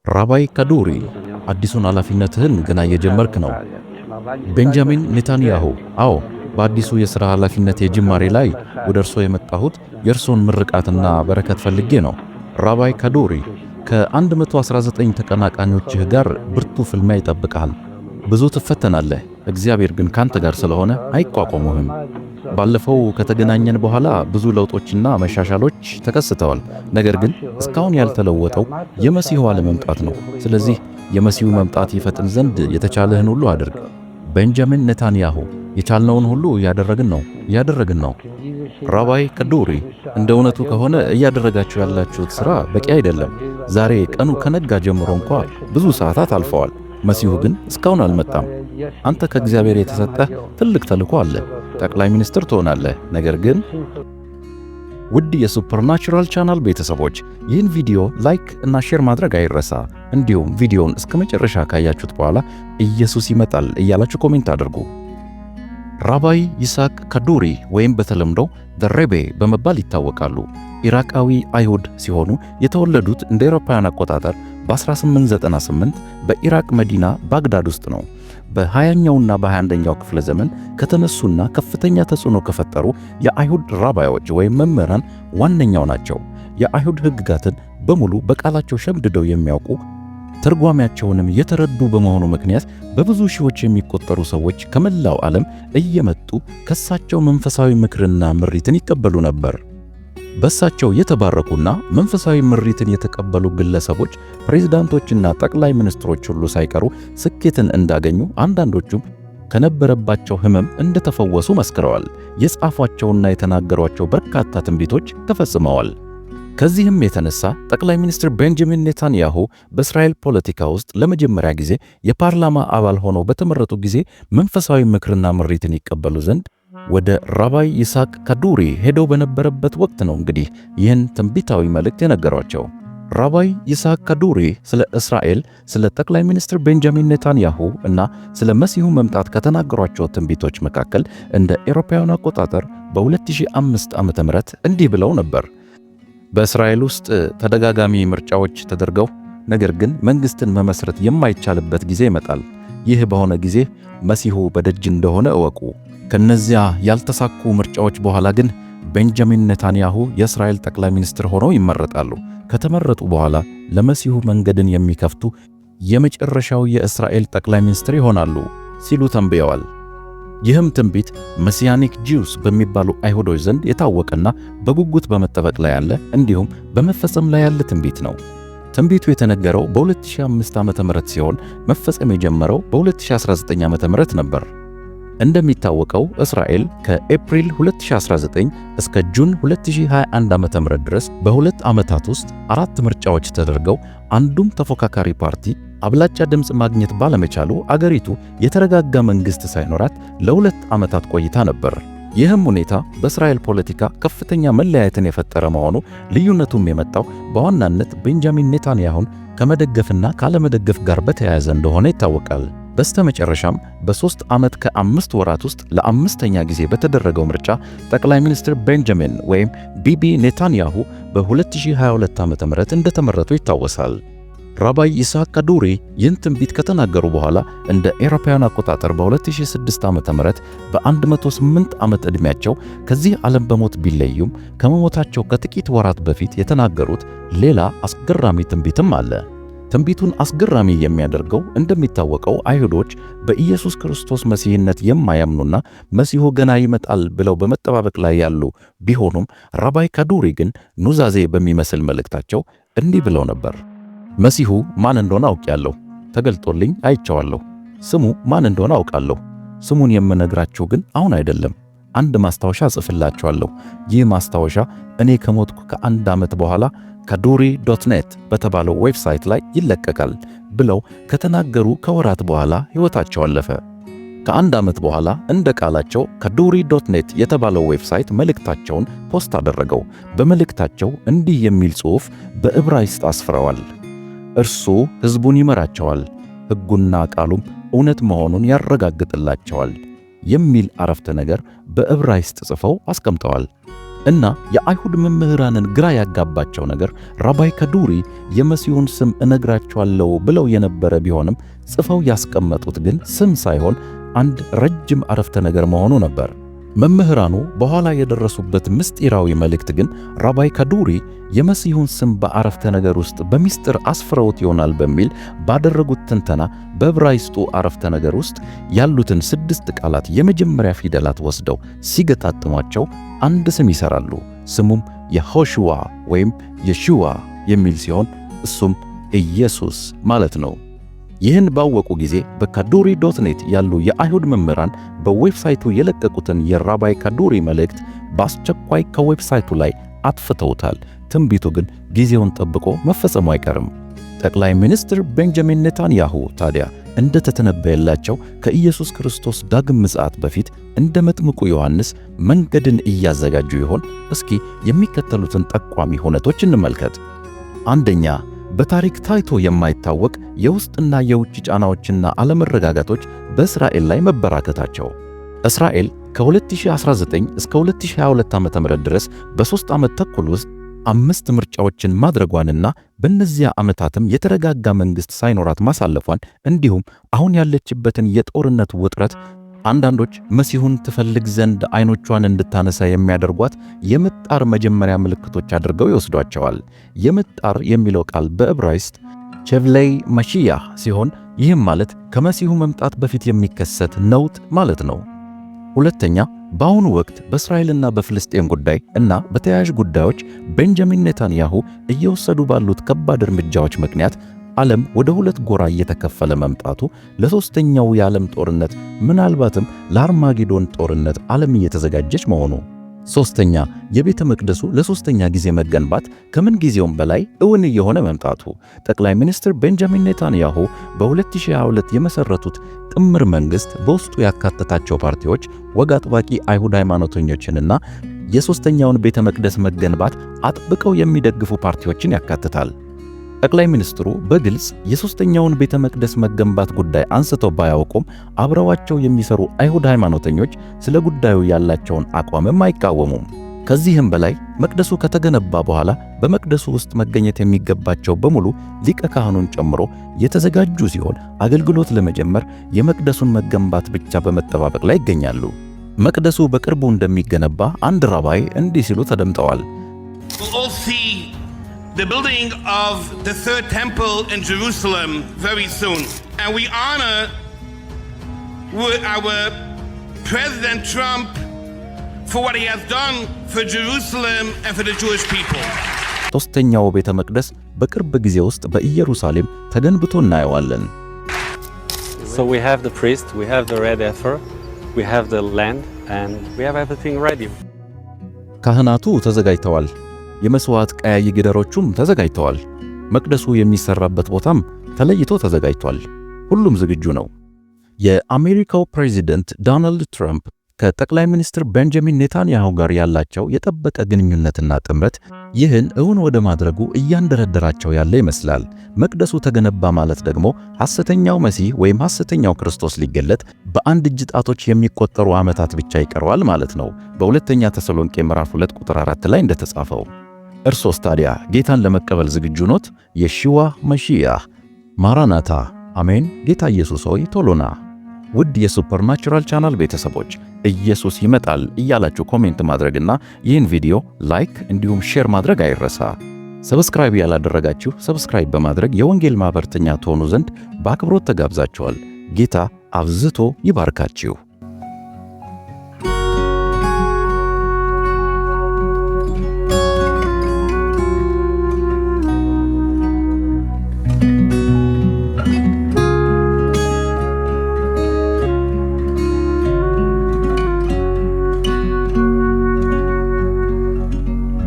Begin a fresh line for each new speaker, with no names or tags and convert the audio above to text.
ራባይ ካዱሪ አዲሱን ኃላፊነትህን ገና እየጀመርክ ነው። ቤንጃሚን ኔታንያሁ አዎ፣ በአዲሱ የሥራ ኃላፊነት የጅማሬ ላይ ወደ እርሶ የመጣሁት የእርሶን ምርቃትና በረከት ፈልጌ ነው። ራባይ ካዱሪ ከ119 ተቀናቃኞችህ ጋር ብርቱ ፍልሚያ ይጠብቃል። ብዙ ትፈተናለህ፣ እግዚአብሔር ግን ካንተ ጋር ስለሆነ አይቋቋሙህም። ባለፈው ከተገናኘን በኋላ ብዙ ለውጦችና መሻሻሎች ተከስተዋል። ነገር ግን እስካሁን ያልተለወጠው የመሲሁ አለመምጣት ነው። ስለዚህ የመሲሁ መምጣት ይፈጥን ዘንድ የተቻለህን ሁሉ አድርግ። ቤንጃሚን ኔታንያሁ የቻልነውን ሁሉ እያደረግን ነው። ራባይ ካዱሪ እንደ እውነቱ ከሆነ እያደረጋችሁ ያላችሁት ሥራ በቂ አይደለም። ዛሬ ቀኑ ከነጋ ጀምሮ እንኳ ብዙ ሰዓታት አልፈዋል። መሲሁ ግን እስካሁን አልመጣም። አንተ ከእግዚአብሔር የተሰጠህ ትልቅ ተልእኮ አለ። ጠቅላይ ሚኒስትር ትሆናለህ። ነገር ግን ውድ የሱፐርናቹራል ቻናል ቤተሰቦች ይህን ቪዲዮ ላይክ እና ሼር ማድረግ አይረሳ። እንዲሁም ቪዲዮውን እስከ መጨረሻ ካያችሁት በኋላ ኢየሱስ ይመጣል እያላችሁ ኮሜንት አድርጉ። ራባይ ይስሐቅ ካዱሪ ወይም በተለምዶ ሬቤ በመባል ይታወቃሉ። ኢራቃዊ አይሁድ ሲሆኑ የተወለዱት እንደ አውሮፓውያን አቆጣጠር በ1898 በኢራቅ መዲና ባግዳድ ውስጥ ነው። በ20ኛውና በ21ኛው ክፍለ ዘመን ከተነሱና ከፍተኛ ተጽዕኖ ከፈጠሩ የአይሁድ ራባዮች ወይም መምህራን ዋነኛው ናቸው። የአይሁድ ሕግጋትን በሙሉ በቃላቸው ሸምድደው የሚያውቁ ትርጓሜያቸውንም የተረዱ በመሆኑ ምክንያት በብዙ ሺዎች የሚቆጠሩ ሰዎች ከመላው ዓለም እየመጡ ከሳቸው መንፈሳዊ ምክርና ምሪትን ይቀበሉ ነበር። በሳቸው የተባረኩና መንፈሳዊ ምሪትን የተቀበሉ ግለሰቦች ፕሬዝዳንቶችና ጠቅላይ ሚኒስትሮች ሁሉ ሳይቀሩ ስኬትን እንዳገኙ፣ አንዳንዶቹም ከነበረባቸው ሕመም እንደተፈወሱ መስክረዋል። የጻፏቸውና የተናገሯቸው በርካታ ትንቢቶች ተፈጽመዋል። ከዚህም የተነሳ ጠቅላይ ሚኒስትር ቤንጃሚን ኔታንያሁ በእስራኤል ፖለቲካ ውስጥ ለመጀመሪያ ጊዜ የፓርላማ አባል ሆነው በተመረጡ ጊዜ መንፈሳዊ ምክርና ምሪትን ይቀበሉ ዘንድ ወደ ራባይ ይስሐቅ ካዱሪ ሄደው በነበረበት ወቅት ነው እንግዲህ ይህን ትንቢታዊ መልእክት የነገሯቸው። ራባይ ይስሐቅ ካዱሪ ስለ እስራኤል፣ ስለ ጠቅላይ ሚኒስትር ቤንጃሚን ኔታንያሁ እና ስለ መሲሁ መምጣት ከተናገሯቸው ትንቢቶች መካከል እንደ አውሮፓውያን አቆጣጠር በ2005 ዓ.ም እንዲህ ብለው ነበር። በእስራኤል ውስጥ ተደጋጋሚ ምርጫዎች ተደርገው ነገር ግን መንግሥትን መመስረት የማይቻልበት ጊዜ ይመጣል። ይህ በሆነ ጊዜ መሲሁ በደጅ እንደሆነ እወቁ። ከነዚያ ያልተሳኩ ምርጫዎች በኋላ ግን ቤንጃሚን ኔታንያሁ የእስራኤል ጠቅላይ ሚኒስትር ሆነው ይመረጣሉ። ከተመረጡ በኋላ ለመሲሁ መንገድን የሚከፍቱ የመጨረሻው የእስራኤል ጠቅላይ ሚኒስትር ይሆናሉ ሲሉ ተንብየዋል። ይህም ትንቢት መሲያኒክ ጂውስ በሚባሉ አይሁዶች ዘንድ የታወቀና በጉጉት በመጠበቅ ላይ ያለ እንዲሁም በመፈጸም ላይ ያለ ትንቢት ነው። ትንቢቱ የተነገረው በ2005 ዓ.ም ሲሆን መፈጸም የጀመረው በ2019 ዓ.ም ነበር። እንደሚታወቀው እስራኤል ከኤፕሪል 2019 እስከ ጁን 2021 ዓ.ም ድረስ በሁለት ዓመታት ውስጥ 4 ምርጫዎች ተደርገው አንዱም ተፎካካሪ ፓርቲ አብላጫ ድምፅ ማግኘት ባለመቻሉ አገሪቱ የተረጋጋ መንግሥት ሳይኖራት ለ2 ዓመታት ቆይታ ነበር። ይህም ሁኔታ በእስራኤል ፖለቲካ ከፍተኛ መለያየትን የፈጠረ መሆኑ፣ ልዩነቱም የመጣው በዋናነት ቤንጃሚን ኔታንያሁን ከመደገፍና ካለመደገፍ ጋር በተያያዘ እንደሆነ ይታወቃል። በስተመጨረሻም በ3 ዓመት ከ5 ወራት ውስጥ ለ5ኛ ጊዜ በተደረገው ምርጫ ጠቅላይ ሚኒስትር ቤንጃሚን ወይም ቢቢ ኔታንያሁ በ2022 ዓ.ም እንደተመረጡ ይታወሳል። ራባይ ይስሐቅ ካዱሪ ይህን ትንቢት ከተናገሩ በኋላ እንደ አውሮፓውያን አቆጣጠር በ2006 ዓ.ም በ108 ዓመት ዕድሜያቸው ከዚህ ዓለም በሞት ቢለዩም ከመሞታቸው ከጥቂት ወራት በፊት የተናገሩት ሌላ አስገራሚ ትንቢትም አለ። ትንቢቱን አስገራሚ የሚያደርገው እንደሚታወቀው አይሁዶች በኢየሱስ ክርስቶስ መሲህነት የማያምኑና መሲሁ ገና ይመጣል ብለው በመጠባበቅ ላይ ያሉ ቢሆኑም ራባይ ካዱሪ ግን ኑዛዜ በሚመስል መልእክታቸው እንዲህ ብለው ነበር። መሲሁ ማን እንደሆነ አውቃለሁ፣ ተገልጦልኝ አይቼዋለሁ። ስሙ ማን እንደሆነ አውቃለሁ። ስሙን የምነግራችሁ ግን አሁን አይደለም። አንድ ማስታወሻ እጽፍላችኋለሁ። ይህ ማስታወሻ እኔ ከሞትኩ ከ1 ዓመት በኋላ kaduri.net በተባለው ዌብሳይት ላይ ይለቀቃል ብለው ከተናገሩ ከወራት በኋላ ሕይወታቸው አለፈ። ከ1 ዓመት በኋላ እንደ ቃላቸው kaduri.net የተባለው ዌብሳይት መልእክታቸውን ፖስት አደረገው። በመልእክታቸው እንዲህ የሚል ጽሑፍ በዕብራይስጥ አስፍረዋል። እርሱ ሕዝቡን ይመራቸዋል፣ ሕጉና ቃሉም እውነት መሆኑን ያረጋግጥላቸዋል የሚል አረፍተ ነገር በዕብራይስጥ ጽፈው አስቀምጠዋል። እና የአይሁድ መምህራንን ግራ ያጋባቸው ነገር ራባይ ካዱሪ የመሲሁን ስም እነግራቸዋለሁ ብለው የነበረ ቢሆንም ጽፈው ያስቀመጡት ግን ስም ሳይሆን አንድ ረጅም አረፍተ ነገር መሆኑ ነበር። መምህራኑ በኋላ የደረሱበት ምስጢራዊ መልእክት ግን ራባይ ካዱሪ የመሲሁን ስም በአረፍተ ነገር ውስጥ በሚስጥር አስፍረውት ይሆናል በሚል ባደረጉት ትንተና በዕብራይስጡ አረፍተ ነገር ውስጥ ያሉትን 6 ቃላት የመጀመሪያ ፊደላት ወስደው ሲገጣጥሟቸው አንድ ስም ይሰራሉ። ስሙም የሆሽዋ ወይም የሽዋ የሚል ሲሆን እሱም ኢየሱስ ማለት ነው። ይህን ባወቁ ጊዜ በካዱሪ.ኔት ያሉ የአይሁድ መምህራን በዌብሳይቱ የለቀቁትን የራባይ ካዱሪ መልእክት በአስቸኳይ ከዌብሳይቱ ላይ አጥፍተውታል። ትንቢቱ ግን ጊዜውን ጠብቆ መፈጸሙ አይቀርም። ጠቅላይ ሚኒስትር ቤንጃሚን ኔታንያሁ ታዲያ እንደተተነበየላቸው ከኢየሱስ ክርስቶስ ዳግም ምጽአት በፊት እንደ መጥምቁ ዮሐንስ መንገድን እያዘጋጁ ይሆን? እስኪ የሚከተሉትን ጠቋሚ ሁነቶች እንመልከት። አንደኛ፣ በታሪክ ታይቶ የማይታወቅ የውስጥና የውጭ ጫናዎችና አለመረጋጋቶች በእስራኤል ላይ መበራከታቸው። እስራኤል ከ2019 እስከ 2022 ዓ.ም ድረስ በ3 ዓመት ተኩል ውስጥ 5 ምርጫዎችን ማድረጓንና በእነዚያ ዓመታትም የተረጋጋ መንግሥት ሳይኖራት ማሳለፏን እንዲሁም አሁን ያለችበትን የጦርነት ውጥረት አንዳንዶች መሲሁን ትፈልግ ዘንድ ዓይኖቿን እንድታነሳ የሚያደርጓት የምጣር መጀመሪያ ምልክቶች አድርገው ይወስዷቸዋል። የምጣር የሚለው ቃል በዕብራይስጥ ቼቭሌይ ማሺያህ ሲሆን ይህም ማለት ከመሲሁ መምጣት በፊት የሚከሰት ነውጥ ማለት ነው። ሁለተኛ፣ በአሁኑ ወቅት በእስራኤልና በፍልስጤም ጉዳይ እና በተያያዥ ጉዳዮች ቤንጃሚን ኔታንያሁ እየወሰዱ ባሉት ከባድ እርምጃዎች ምክንያት ዓለም ወደ 2 ጎራ እየተከፈለ መምጣቱ ለሶስተኛው የዓለም ጦርነት ምናልባትም ለአርማጌዶን ጦርነት ዓለም እየተዘጋጀች መሆኑ። ሶስተኛ፣ የቤተ መቅደሱ ለሶስተኛ ጊዜ መገንባት ከምን ጊዜውም በላይ እውን እየሆነ መምጣቱ። ጠቅላይ ሚኒስትር ቤንጃሚን ኔታንያሁ በ2022 የመሰረቱት ጥምር መንግስት በውስጡ ያካተታቸው ፓርቲዎች ወግ አጥባቂ አይሁድ ሃይማኖተኞችንና የሶስተኛውን ቤተ መቅደስ መገንባት አጥብቀው የሚደግፉ ፓርቲዎችን ያካትታል። ጠቅላይ ሚኒስትሩ በግልጽ የሶስተኛውን ቤተ መቅደስ መገንባት ጉዳይ አንስተው ባያውቁም አብረዋቸው የሚሰሩ አይሁድ ሃይማኖተኞች ስለ ጉዳዩ ያላቸውን አቋምም አይቃወሙም። ከዚህም በላይ መቅደሱ ከተገነባ በኋላ በመቅደሱ ውስጥ መገኘት የሚገባቸው በሙሉ ሊቀ ካህኑን ጨምሮ የተዘጋጁ ሲሆን አገልግሎት ለመጀመር የመቅደሱን መገንባት ብቻ በመጠባበቅ ላይ ይገኛሉ። መቅደሱ በቅርቡ እንደሚገነባ አንድ ራባይ እንዲህ ሲሉ ተደምጠዋል።
The building of the third temple in Jerusalem very soon. And we honor our President Trump for what he has done for Jerusalem and for the Jewish people.
ሶስተኛው ቤተ መቅደስ በቅርብ ጊዜ ውስጥ በኢየሩሳሌም ተገንብቶ እናየዋለን።
So we have the priest, we have the red heifer, we have the land and we have everything ready.
ካህናቱ ተዘጋጅተዋል። የመስዋዕት ቀያይ ጊደሮቹም ተዘጋጅተዋል። መቅደሱ የሚሰራበት ቦታም ተለይቶ ተዘጋጅቷል። ሁሉም ዝግጁ ነው። የአሜሪካው ፕሬዚደንት ዶናልድ ትራምፕ ከጠቅላይ ሚኒስትር ቤንጃሚን ኔታንያሁ ጋር ያላቸው የጠበቀ ግንኙነትና ጥምረት ይህን እውን ወደ ማድረጉ እያንደረደራቸው ያለ ይመስላል። መቅደሱ ተገነባ ማለት ደግሞ ሐሰተኛው መሲህ ወይም ሐሰተኛው ክርስቶስ ሊገለጥ በአንድ እጅ ጣቶች የሚቆጠሩ ዓመታት ብቻ ይቀረዋል ማለት ነው። በሁለተኛ ተሰሎንቄ ምዕራፍ 2 ቁጥር 4 ላይ እንደተጻፈው። እርሶስ ታዲያ ጌታን ለመቀበል ዝግጁ ኖት? የሺዋ መሺያህ ማራናታ። አሜን። ጌታ ኢየሱስ ሆይ ቶሎና። ውድ የሱፐርናቹራል ቻናል ቤተሰቦች ኢየሱስ ይመጣል እያላችሁ ኮሜንት ማድረግና ይህን ቪዲዮ ላይክ እንዲሁም ሼር ማድረግ አይረሳ። ሰብስክራይብ ያላደረጋችሁ ሰብስክራይብ በማድረግ የወንጌል ማህበርተኛ ትሆኑ ዘንድ በአክብሮት ተጋብዛችኋል። ጌታ አብዝቶ ይባርካችሁ።